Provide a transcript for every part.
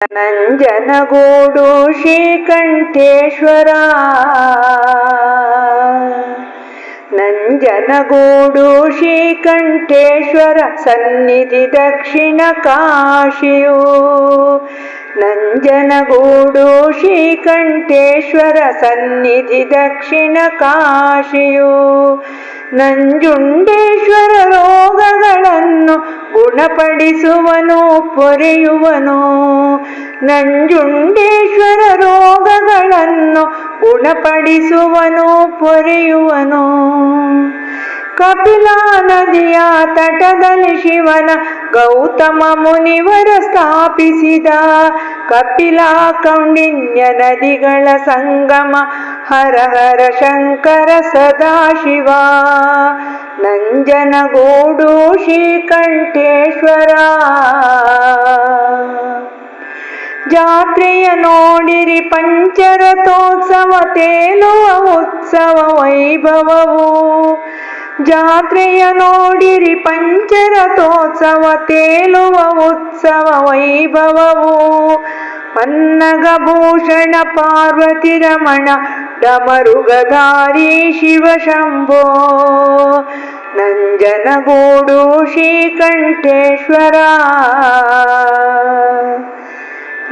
ನಂಜನಗೂಡು ಶ್ರೀಕಂಠೇಶ್ವರ, ನಂಜನಗೂಡು ಶ್ರೀಕಂಠೇಶ್ವರ ಸನ್ನಿಧಿ ದಕ್ಷಿಣ ಕಾಶಿಯು. ನಂಜನಗೂಡು ಶ್ರೀಕಂಠೇಶ್ವರ ಸನ್ನಿಧಿ ದಕ್ಷಿಣ ಕಾಶಿಯು. ನಂಜುಂಡೇಶ್ವರ ರೋಗಗಳನ್ನು ಗುಣಪಡಿಸುವನು ಪೊರೆಯುವನು. ನಂಜುಂಡೇಶ್ವರ ರೋಗಗಳನ್ನು ಗುಣಪಡಿಸುವನು ಪೊರೆಯುವನು. ಕಪಿಲಾ ನದಿಯ ತಟದಲ್ಲಿ ಶಿವನ ಗೌತಮ ಮುನಿವರ ಸ್ಥಾಪಿಸಿದ ಕಪಿಲಾ ಕೌಂಡಿನ್ಯ ನದಿಗಳ ಸಂಗಮ ಹರ ಹರ ಶಂಕರ ಸದಾಶಿವ. ನಂಜನಗೂಡು ಶ್ರೀಕಂಠೇಶ್ವರ. ಜಾತ್ರೆಯ ನೋಡಿರಿ ಪಂಚರಥೋತ್ಸವ ತೇಲುವ ಉತ್ಸವ ವೈಭವವು. ಜಾತ್ರೆಯ ನೋಡಿರಿ ಪಂಚರಥೋತ್ಸವ ತೇಲುವ ಉತ್ಸವ ವೈಭವವು. ಪನ್ನಗಭೂಷಣ ಪಾರ್ವತಿ ರಮಣ ಡಮರುಗಧಾರಿ ಶಿವ ಶಂಭೋ. ನಂಜನಗೂಡು ಶ್ರೀಕಂಠೇಶ್ವರ.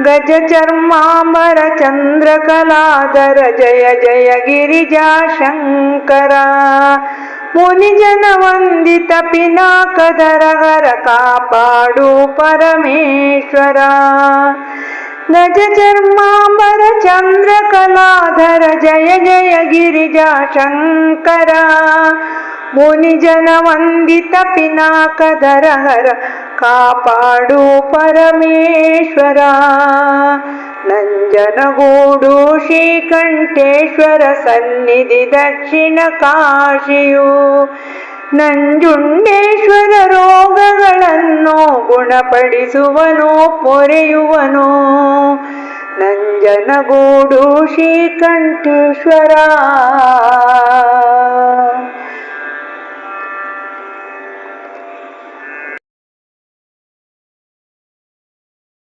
ಗಜ ಚರ್ಮಾಂಬರ ಚಂದ್ರಕಲಾಧರ ಜಯ ಜಯ ಗಿರಿಜಾ ಶಂಕರ. ಮುನಿಜನ ವಂದಿತ ಪಿನಾಕಧರ ಹರ ಕಾಪಾಡು ಪರಮೇಶ್ವರ. ಗಜ ಚರ್ಮಾಂಬರ ಚಂದ್ರಕಲಾಧರ ಜಯ ಜಯ ಗಿರಿಜಾ ಶಂಕರ. ಮುನಿಜನ ವಂದಿತ ಪಿನಾಕಧರ ಹರ ಕಾಪಾಡು ಪರಮೇಶ್ವರ. ನಂಜನಗೂಡು ಶ್ರೀಕಂಠೇಶ್ವರ ಸನ್ನಿಧಿ ದಕ್ಷಿಣ ಕಾಶಿಯು. ನಂಜುಂಡೇಶ್ವರ ರೋಗಗಳನ್ನು ಗುಣಪಡಿಸುವನು ಪೊರೆಯುವನು. ನಂಜನಗೂಡು ಶ್ರೀಕಂಠೇಶ್ವರ.